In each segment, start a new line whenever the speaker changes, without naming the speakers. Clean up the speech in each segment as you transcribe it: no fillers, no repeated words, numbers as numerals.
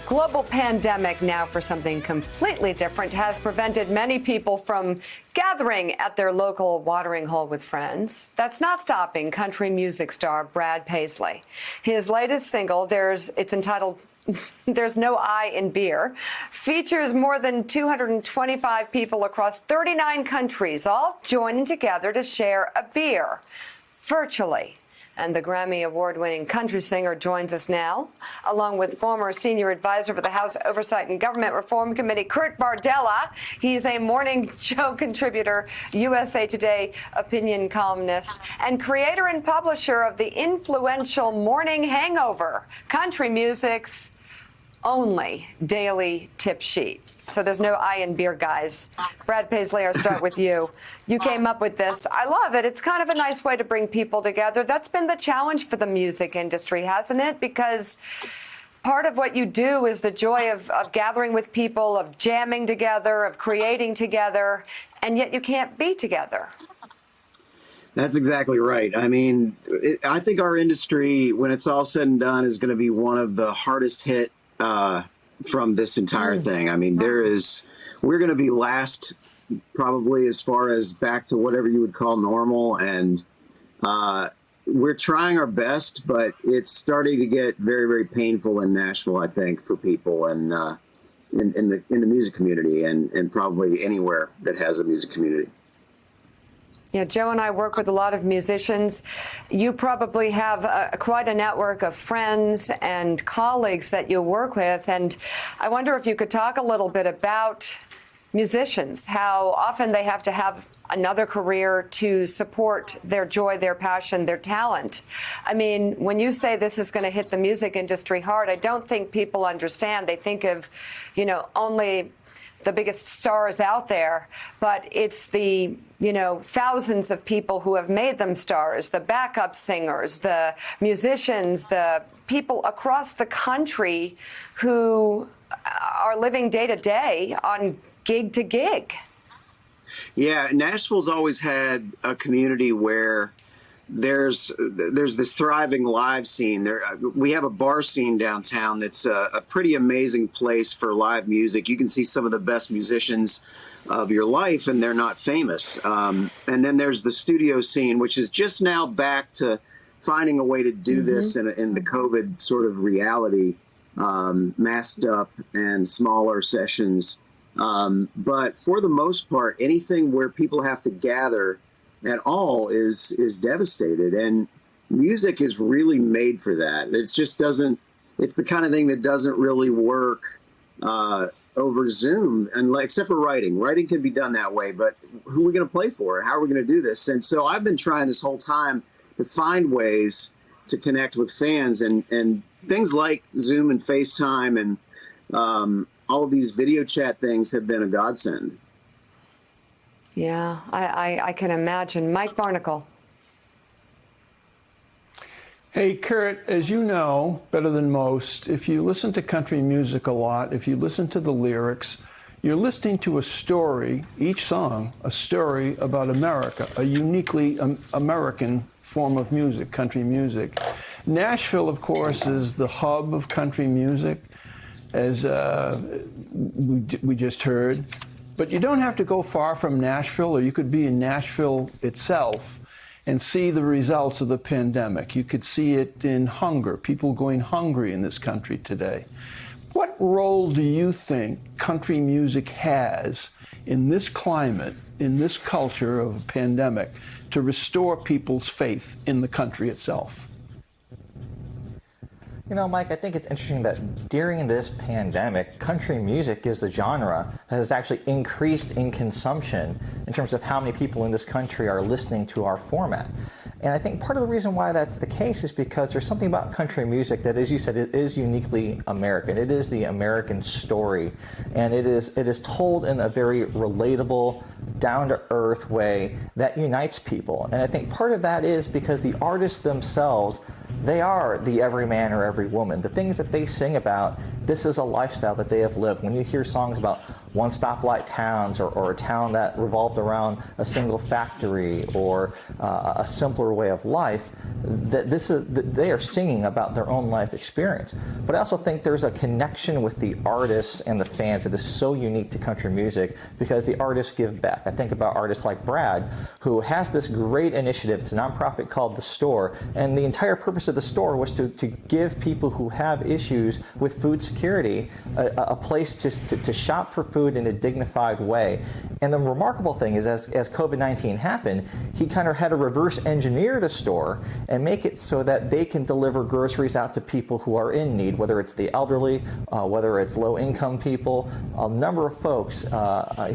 global pandemic, now for something completely different, has prevented many people from gathering at their local watering hole with friends. That's not stopping country music star Brad Paisley. His latest single, it's entitled There's No I in Beer, features more than 225 people across 39 countries, all joining together to share a beer virtually. And the Grammy Award-winning country singer joins us now, along with former senior advisor for the House Oversight and Government Reform Committee, Kurt Bardella. He's a morning show contributor, USA Today opinion columnist, and creator and publisher of the influential Morning Hangover, country music's only daily tip sheet. So there's no I in beer, guys. Brad Paisley, I'll start with you. You came up with this. I love it. It's kind of a nice way to bring people together. That's been the challenge for the music industry, hasn't it? Because part of what you do is the joy of gathering with people, of jamming together, of creating together, and yet you can't be together.
That's exactly right. I mean, I think our industry, when it's all said and done, is going to be one of the hardest hit from this entire thing. I mean, we're going to be last probably as far as back to whatever you would call normal. And we're trying our best, but it's starting to get very, very painful in Nashville, I think, for people and in the music community and probably anywhere that has a music community.
Yeah, Joe and I work with a lot of musicians. You probably have quite a network of friends and colleagues that you work with. And I wonder if you could talk a little bit about musicians, how often they have to have another career to support their joy, their passion, their talent. I mean, when you say this is going to hit the music industry hard, I don't think people understand. They think of, only the biggest stars out there, but it's the, thousands of people who have made them stars, the backup singers, the musicians, the people across the country who are living day to day on gig to gig.
Yeah, Nashville's always had a community where there's this thriving live scene. We have a bar scene downtown that's a pretty amazing place for live music. You can see some of the best musicians of your life, and they're not famous. And then there's the studio scene, which is just now back to finding a way to do this in the COVID sort of reality, masked up and smaller sessions. But for the most part, anything where people have to gather at all is devastated, and music is really made for that. It's the kind of thing that doesn't really work over Zoom, except for writing. Writing can be done that way, but who are we going to play for? How are we going to do this? And so I've been trying this whole time to find ways to connect with fans, and things like Zoom and FaceTime and all of these video chat things have been a godsend.
Yeah, I can imagine. Mike Barnicle.
Hey, Kurt, as you know better than most, if you listen to country music a lot, if you listen to the lyrics, you're listening to a story, each song, a story about America, a uniquely American form of music, country music. Nashville, of course, is the hub of country music, as we just heard. But you don't have to go far from Nashville, or you could be in Nashville itself and see the results of the pandemic. You could see it in hunger, people going hungry in this country today. What role do you think country music has in this climate, in this culture of a pandemic, to restore people's faith in the country itself?
Mike, I think it's interesting that during this pandemic, country music is the genre that has actually increased in consumption in terms of how many people in this country are listening to our format. And I think part of the reason why that's the case is because there's something about country music that, as you said, it is uniquely American. It is the American story, and it is told in a very relatable, down-to-earth way that unites people. And I think part of that is because the artists themselves, they are the every man or every woman. The things that they sing about, this is a lifestyle that they have lived. When you hear songs about one stoplight towns or a town that revolved around a single factory or a simpler way of life, they are singing about their own life experience. But I also think there's a connection with the artists and the fans that is so unique to country music because the artists give back. I think about artists like Brad, who has this great initiative. It's a nonprofit called The Store, and the entire purpose of The Store was to give people who have issues with food security a place to shop for food in a dignified way. And the remarkable thing is, as COVID-19 happened, he kind of had to reverse engineer the store and make it so that they can deliver groceries out to people who are in need, whether it's the elderly, whether it's low-income people, a number of folks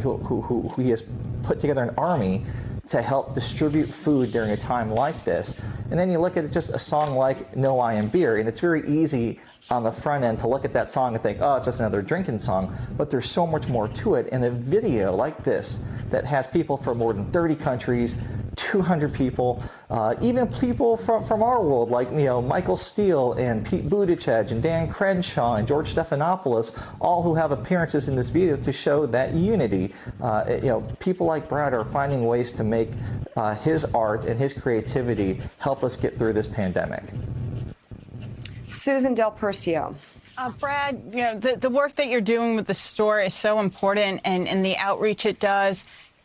who he has put together an army to help distribute food during a time like this. And then you look at just a song like No I Am Beer, and it's very easy on the front end to look at that song and think, oh, it's just another drinking song, but there's so much more to it. And a video like this that has people from more than 30 countries, 200 people, even people from our world like Michael Steele and Pete Buttigieg and Dan Crenshaw and George Stephanopoulos, all who have appearances in this video to show that unity. People like Brad are finding ways to make his art and his creativity help us get through this pandemic.
Susan Del Percio.
Brad, the work that you're doing with the store is so important, and the outreach it does.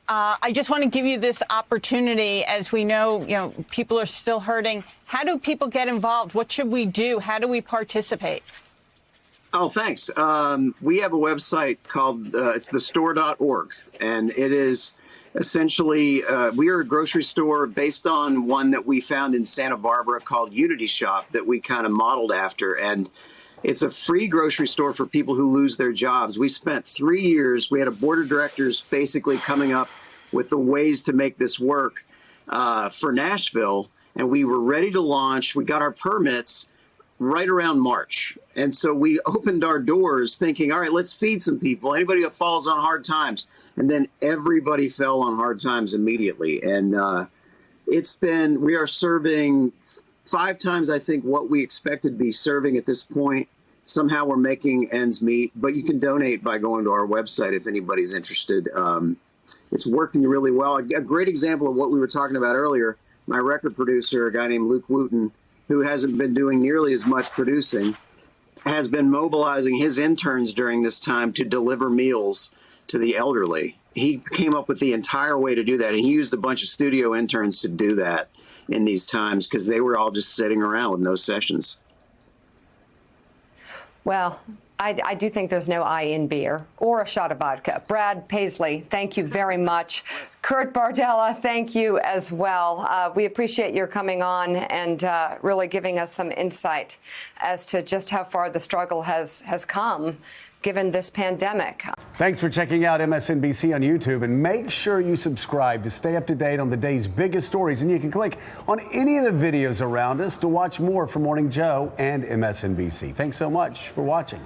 I just want to give you this opportunity. As we know, people are still hurting. How do people get involved? What should we do? How do we participate?
Oh, thanks. We have a website called it's thestore.org, and it is essentially we are a grocery store based on one that we found in Santa Barbara called Unity Shop that we kind of modeled after. And it's a free grocery store for people who lose their jobs. We spent 3 years. We had a board of directors basically coming up with the ways to make this work for Nashville. And we were ready to launch. We got our permits right around March. And so we opened our doors thinking, all right, let's feed some people, anybody that falls on hard times. And then everybody fell on hard times immediately. And we are serving 5 times, I think, what we expected to be serving at this point. Somehow we're making ends meet, but you can donate by going to our website if anybody's interested. It's working really well. A great example of what we were talking about earlier, my record producer, a guy named Luke Wooten, who hasn't been doing nearly as much producing, has been mobilizing his interns during this time to deliver meals to the elderly. He came up with the entire way to do that, and he used a bunch of studio interns to do that in these times because they were all just sitting around with no sessions.
Well, I do think there's no I in beer or a shot of vodka. Brad Paisley, thank you very much. Kurt Bardella, thank you as well. We appreciate your coming on and really giving us some insight as to just how far the struggle has come given this pandemic.
Thanks for checking out MSNBC on YouTube, and make sure you subscribe to stay up to date on the day's biggest stories. And you can click on any of the videos around us to watch more from Morning Joe and MSNBC. Thanks so much for watching.